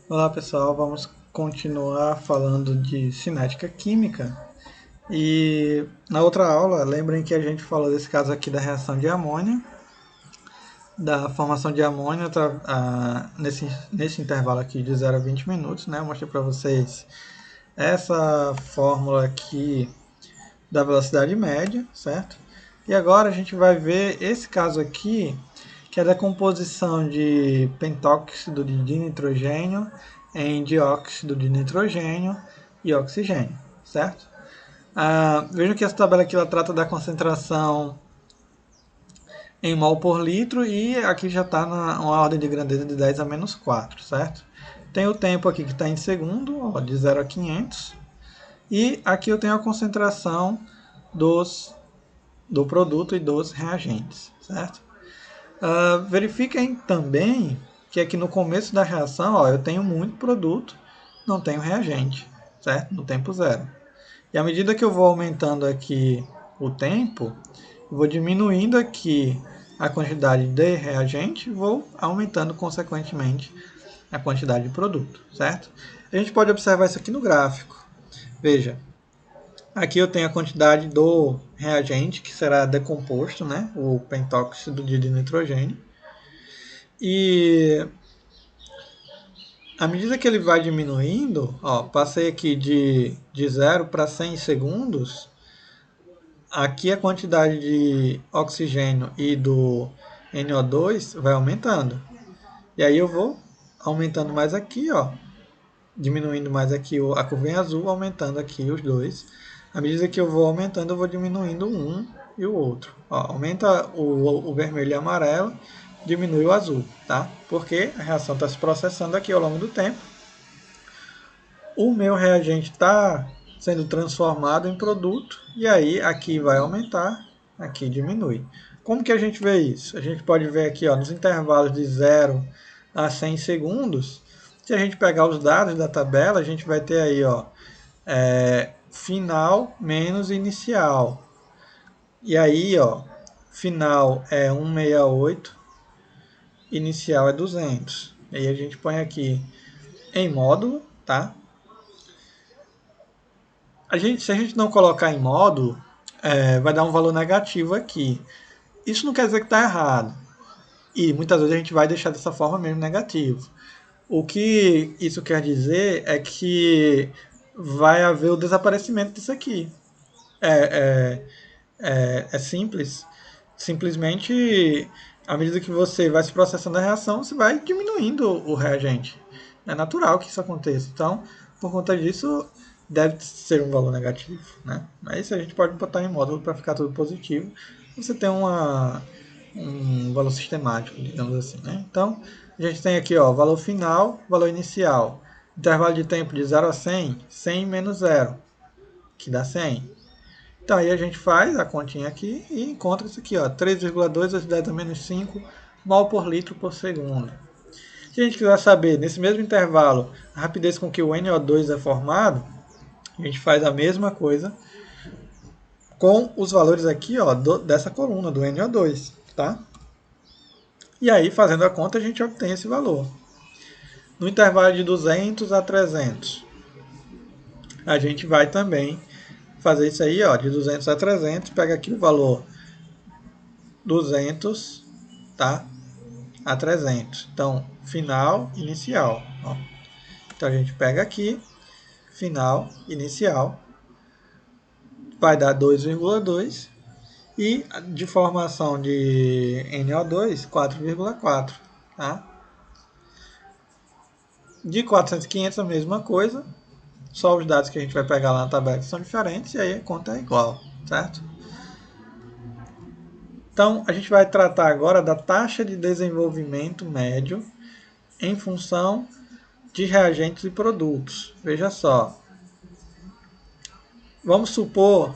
Olá pessoal, vamos continuar falando de cinética química. E na outra aula, lembrem que a gente falou desse caso aqui da reação de amônia, da formação de amônia nesse intervalo aqui de 0 a 20 minutos, né? Eu mostrei para vocês essa fórmula aqui da velocidade média, certo? E agora a gente vai ver esse caso aqui, que é da composição de pentóxido de dinitrogênio em dióxido de nitrogênio e oxigênio, certo? Vejam que essa tabela aqui ela trata da concentração em mol por litro e aqui já está uma ordem de grandeza de 10 a menos 4, certo? Tem o tempo aqui que está em segundo, ó, de 0 a 500, e aqui eu tenho a concentração do produto e dos reagentes, certo? Verifiquem também que aqui no começo da reação, ó, eu tenho muito produto, não tenho reagente, certo? No tempo zero. E à medida que eu vou aumentando aqui o tempo, eu vou diminuindo aqui a quantidade de reagente, vou aumentando consequentemente a quantidade de produto, certo? A gente pode observar isso aqui no gráfico. Veja, aqui eu tenho a quantidade do reagente que será decomposto, né? O pentóxido de nitrogênio. E à medida que ele vai diminuindo, ó, passei aqui de 0 para 100 segundos, aqui a quantidade de oxigênio e do NO2 vai aumentando. E aí eu vou aumentando mais aqui, ó, diminuindo mais aqui a curva em azul, aumentando aqui os dois. À medida que eu vou aumentando, eu vou diminuindo um e o outro. Ó, aumenta o vermelho e o amarelo, diminui o azul, tá? Porque a reação está se processando aqui ao longo do tempo. O meu reagente está sendo transformado em produto e aí aqui vai aumentar, aqui diminui. Como que a gente vê isso? A gente pode ver aqui, ó, nos intervalos de 0 a 100 segundos, se a gente pegar os dados da tabela, a gente vai ter aí, ó, final menos inicial. E aí, ó, final é 168, inicial é 200. E aí a gente põe aqui em módulo, tá? Se a gente não colocar em módulo, vai dar um valor negativo aqui. Isso não quer dizer que está errado. E muitas vezes a gente vai deixar dessa forma mesmo negativo. O que isso quer dizer é que vai haver o desaparecimento disso aqui. É simples. Simplesmente, à medida que você vai se processando a reação, você vai diminuindo o reagente. É natural que isso aconteça. Então, por conta disso, deve ser um valor negativo, né? Mas a gente pode botar em módulo para ficar tudo positivo. Você tem um valor sistemático, digamos assim, né? Então, a gente tem aqui, ó, valor final, valor inicial. Intervalo de tempo de 0 a 100, 100 menos 0, que dá 100. Então aí a gente faz a continha aqui e encontra isso aqui, ó, 3,2 vezes 10 a menos 5 mol por litro por segundo. Se a gente quiser saber, nesse mesmo intervalo, a rapidez com que o NO2 é formado, a gente faz a mesma coisa com os valores aqui, ó, dessa coluna do NO2, tá? E aí, fazendo a conta, a gente obtém esse valor. No intervalo de 200 a 300, a gente vai também fazer isso aí, ó, de 200 a 300, pega aqui o valor 200, tá? A 300. Então, final, inicial. Ó. Então, a gente pega aqui, final, inicial, vai dar 2,2 e de formação de NO2, 4,4. Tá? De 400 a 500 a mesma coisa, só os dados que a gente vai pegar lá na tabela que são diferentes e aí a conta é igual, certo? Então, a gente vai tratar agora da taxa de desenvolvimento médio em função de reagentes e produtos. Veja só. Vamos supor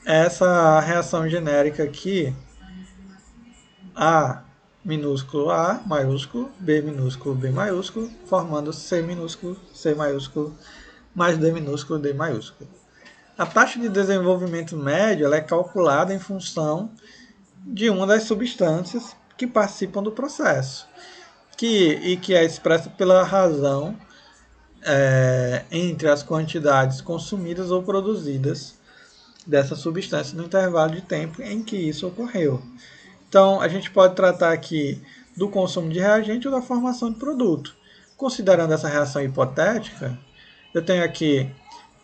essa reação genérica aqui, A minúsculo A maiúsculo, B minúsculo B maiúsculo, formando C minúsculo C maiúsculo mais D minúsculo D maiúsculo. A taxa de desenvolvimento médio ela é calculada em função de uma das substâncias que participam do processo, que é expressa pela razão entre as quantidades consumidas ou produzidas dessa substância no intervalo de tempo em que isso ocorreu. Então, a gente pode tratar aqui do consumo de reagente ou da formação de produto. Considerando essa reação hipotética, eu tenho aqui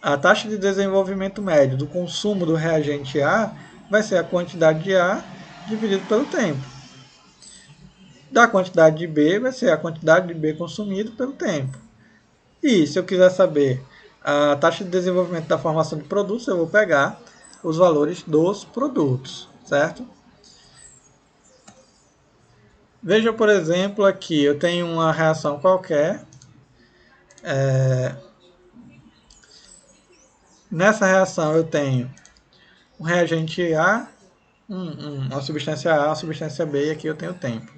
a taxa de desenvolvimento médio do consumo do reagente A vai ser a quantidade de A dividido pelo tempo. Da quantidade de B vai ser a quantidade de B consumido pelo tempo. E se eu quiser saber a taxa de desenvolvimento da formação de produtos, eu vou pegar os valores dos produtos, certo? Veja, por exemplo, aqui eu tenho uma reação qualquer. Nessa reação eu tenho um reagente A, uma substância A, uma substância B, e aqui eu tenho o tempo.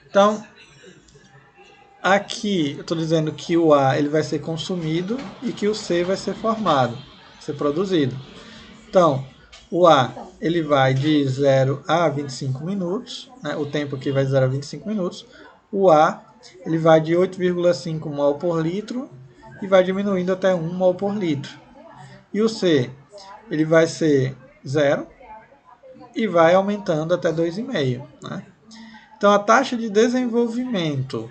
Então, aqui eu estou dizendo que o A ele vai ser consumido e que o C vai ser formado, ser produzido. Então, o A ele vai de 0 a 25 minutos, né? O tempo aqui vai de 0 a 25 minutos. O A ele vai de 8,5 mol por litro e vai diminuindo até 1 mol por litro. E o C ele vai ser 0 e vai aumentando até 2,5. Né? Então, a taxa de desenvolvimento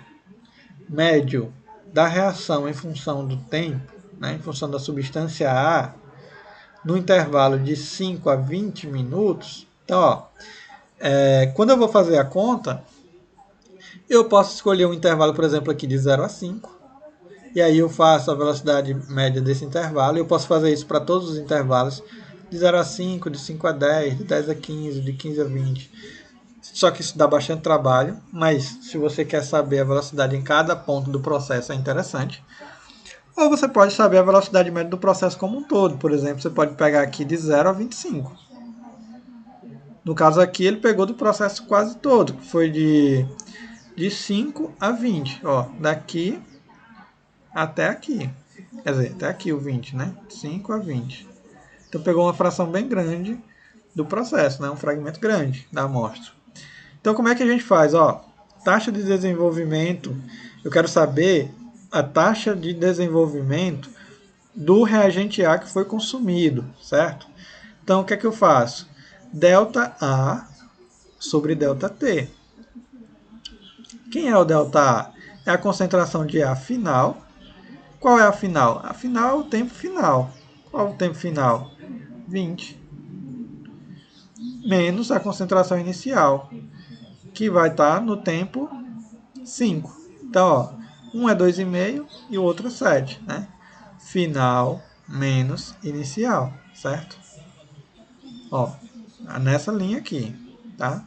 médio da reação em função do tempo, né, em função da substância A, no intervalo de 5 a 20 minutos. Então, quando eu vou fazer a conta, eu posso escolher um intervalo, por exemplo, aqui de 0 a 5, e aí eu faço a velocidade média desse intervalo. Eu posso fazer isso para todos os intervalos, de 0 a 5, de 5 a 10, de 10 a 15, de 15 a 20. Só que isso dá bastante trabalho, mas se você quer saber a velocidade em cada ponto do processo é interessante. Ou você pode saber a velocidade média do processo como um todo. Por exemplo, você pode pegar aqui de 0 a 25. No caso aqui, ele pegou do processo quase todo, que foi de 5 a 20. Ó, daqui até aqui. Quer dizer, até aqui o 20, né? 5 a 20. Então pegou uma fração bem grande do processo, né? Um fragmento grande da amostra. Então como é que a gente faz? Ó, taxa de desenvolvimento, eu quero saber a taxa de desenvolvimento do reagente A que foi consumido, certo? Então o que é que eu faço? Delta A sobre delta T. Quem é o delta A? É a concentração de A final. Qual é a final? A final é o tempo final. Qual é o tempo final? 20. Menos a concentração inicial, que vai estar no tempo 5. Então, ó, um é 2,5 e o outro é 7. Né? Final menos inicial, certo? Ó, nessa linha aqui. Tá?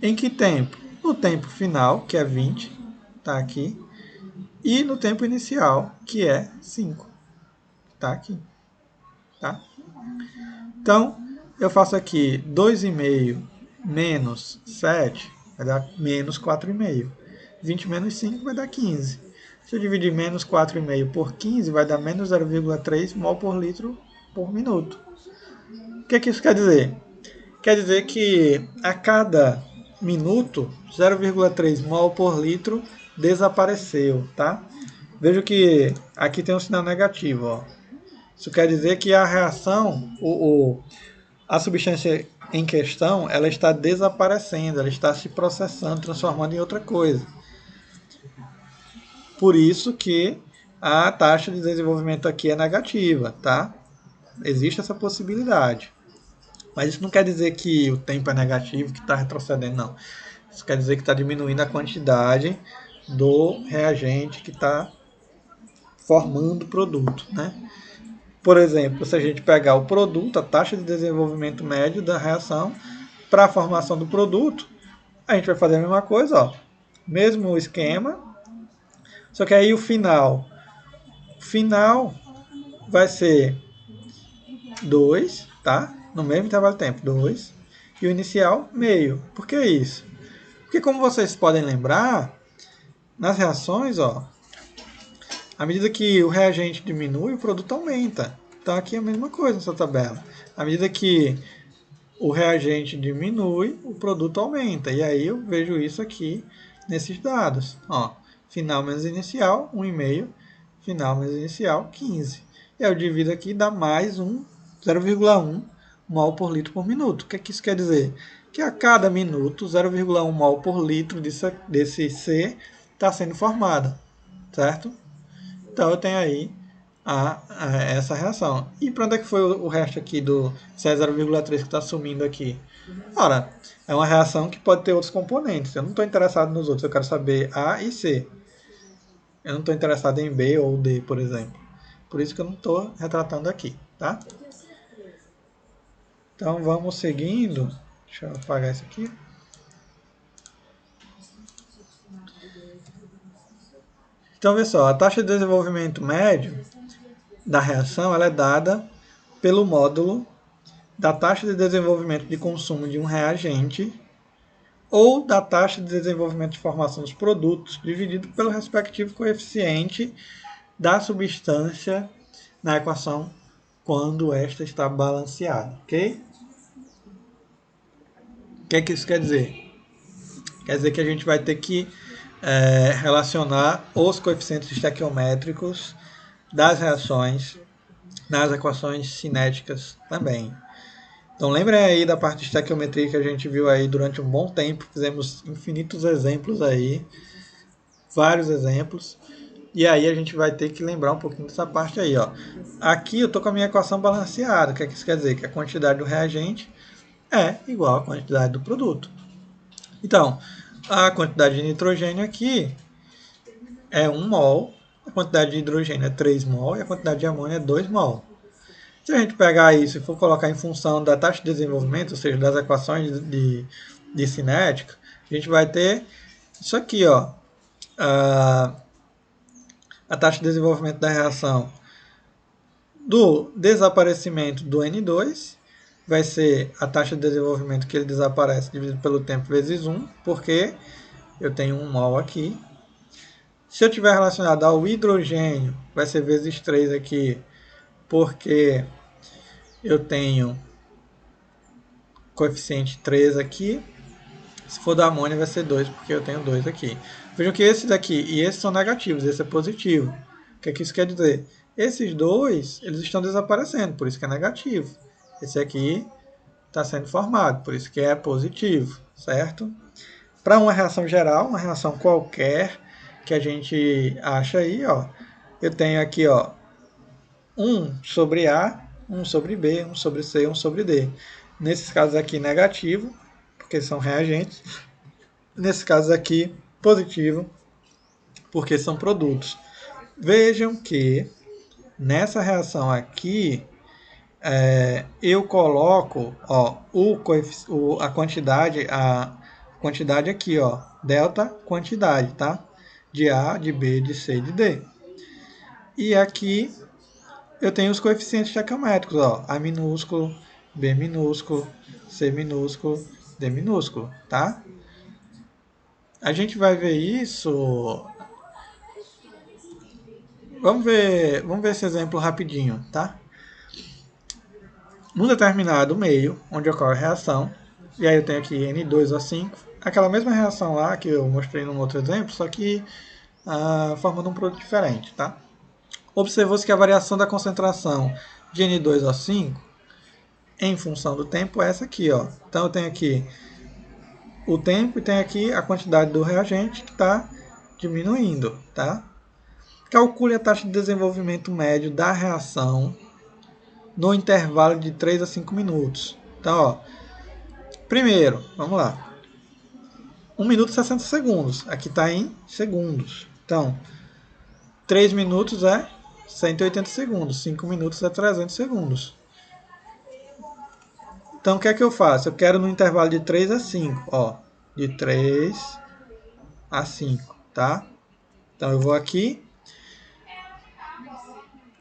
Em que tempo? No tempo final, que é 20, tá aqui. E no tempo inicial, que é 5. Tá aqui. Tá? Então, eu faço aqui 2,5 menos 7, vai dar menos 4,5. 20 menos 5 vai dar 15. Se eu dividir menos 4,5 por 15, vai dar menos 0,3 mol por litro por minuto. O que isso quer dizer? Quer dizer que a cada minuto, 0,3 mol por litro desapareceu, tá? Veja que aqui tem um sinal negativo, ó. Isso quer dizer que a reação, a substância em questão, ela está desaparecendo, ela está se processando, transformando em outra coisa. Por isso que a taxa de desenvolvimento aqui é negativa, tá? Existe essa possibilidade. Mas isso não quer dizer que o tempo é negativo, que está retrocedendo, não. Isso quer dizer que está diminuindo a quantidade do reagente que está formando o produto, né? Por exemplo, se a gente pegar o produto, a taxa de desenvolvimento médio da reação para a formação do produto, a gente vai fazer a mesma coisa, ó. Mesmo esquema, só que aí o final vai ser 2, tá? No mesmo intervalo de tempo, 2. E o inicial, meio. Por que isso? Porque como vocês podem lembrar, nas reações, ó, à medida que o reagente diminui, o produto aumenta. Então aqui é a mesma coisa nessa tabela. À medida que o reagente diminui, o produto aumenta. E aí eu vejo isso aqui nesses dados. Ó, final menos inicial, 1,5. final menos inicial, 15. E aí eu divido aqui, dá mais 0,1 mol por litro por minuto. O que é que isso quer dizer? Que a cada minuto, 0,1 mol por litro desse C está sendo formado, certo? Então eu tenho aí essa reação. E para onde é que foi o resto aqui do C0,3 que está sumindo aqui? Ora, é uma reação que pode ter outros componentes. Eu não estou interessado nos outros, eu quero saber A e C. Eu não estou interessado em B ou D, por exemplo. Por isso que eu não estou retratando aqui, tá? Então vamos seguindo. Deixa eu apagar isso aqui. Então, vê só, a taxa de desenvolvimento médio da reação ela é dada pelo módulo da taxa de desenvolvimento de consumo de um reagente ou da taxa de desenvolvimento de formação dos produtos, dividido pelo respectivo coeficiente da substância na equação quando esta está balanceada, ok? O que é que isso quer dizer? Quer dizer que a gente vai ter que relacionar os coeficientes estequiométricos das reações nas equações cinéticas também. Então lembrem aí da parte de estequiometria que a gente viu aí durante um bom tempo, fizemos infinitos exemplos aí, vários exemplos, e aí a gente vai ter que lembrar um pouquinho dessa parte aí, ó. Aqui eu estou com a minha equação balanceada, o que isso quer dizer? Que a quantidade do reagente é igual à quantidade do produto. Então, a quantidade de nitrogênio aqui é 1 mol, a quantidade de hidrogênio é 3 mol e a quantidade de amônia é 2 mol. Se a gente pegar isso e for colocar em função da taxa de desenvolvimento, ou seja, das equações de cinética, a gente vai ter isso aqui, ó, a taxa de desenvolvimento da reação do desaparecimento do N2 vai ser a taxa de desenvolvimento que ele desaparece dividido pelo tempo vezes 1, porque eu tenho 1 mol aqui. Se eu tiver relacionado ao hidrogênio, vai ser vezes 3 aqui, porque eu tenho coeficiente 3 aqui. Se for da amônia, vai ser 2, porque eu tenho 2 aqui. Vejam que esses daqui e esses são negativos, esse é positivo. O que isso quer dizer? Esses dois, eles estão desaparecendo, por isso que é negativo. Esse aqui está sendo formado, por isso que é positivo, certo? Para uma reação geral, uma reação qualquer que a gente acha aí, ó, eu tenho aqui, ó, 1 sobre A, 1 sobre B, 1 sobre C, 1 sobre D. Nesses casos aqui, negativo, porque são reagentes. Nesse caso aqui, positivo, porque são produtos. Vejam que nessa reação aqui, eu coloco ó, a quantidade aqui, ó, delta quantidade, tá? De A, de B, de C e de D. E aqui eu tenho os coeficientes estequiométricos, ó, A minúsculo, B minúsculo, C minúsculo, D minúsculo, tá? A gente vai ver isso. Vamos ver esse exemplo rapidinho, tá? Num determinado meio, onde ocorre a reação, e aí eu tenho aqui N2O5, aquela mesma reação lá que eu mostrei num outro exemplo, só que formando um produto diferente, tá? Observou-se que a variação da concentração de N2O5 em função do tempo é essa aqui, ó. Então eu tenho aqui o tempo e tenho aqui a quantidade do reagente que está diminuindo, tá? Calcule a taxa de desenvolvimento médio da reação no intervalo de 3 a 5 minutos. Então, ó, primeiro, vamos lá. 1 minuto e 60 segundos. Aqui está em segundos. Então, 3 minutos é 180 segundos. 5 minutos é 300 segundos. Então, o que é que eu faço? Eu quero no intervalo de 3 a 5. Ó, de 3 a 5, tá? Então, eu vou aqui.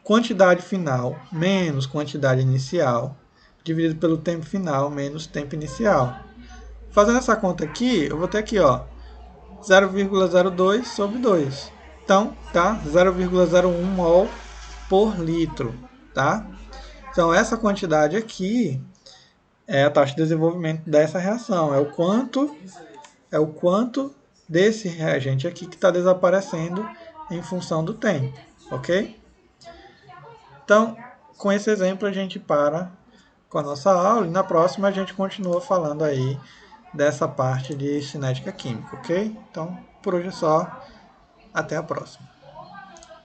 Quantidade final menos quantidade inicial, dividido pelo tempo final menos tempo inicial. Fazendo essa conta aqui, eu vou ter aqui, ó, 0,02 sobre 2. Então, tá? 0,01 mol por litro, tá? Então, essa quantidade aqui é a taxa de desenvolvimento dessa reação. É o quanto desse reagente aqui que está desaparecendo em função do tempo, ok? Então, com esse exemplo a gente para com a nossa aula e na próxima a gente continua falando aí dessa parte de cinética química, ok? Então, por hoje é só. Até a próxima.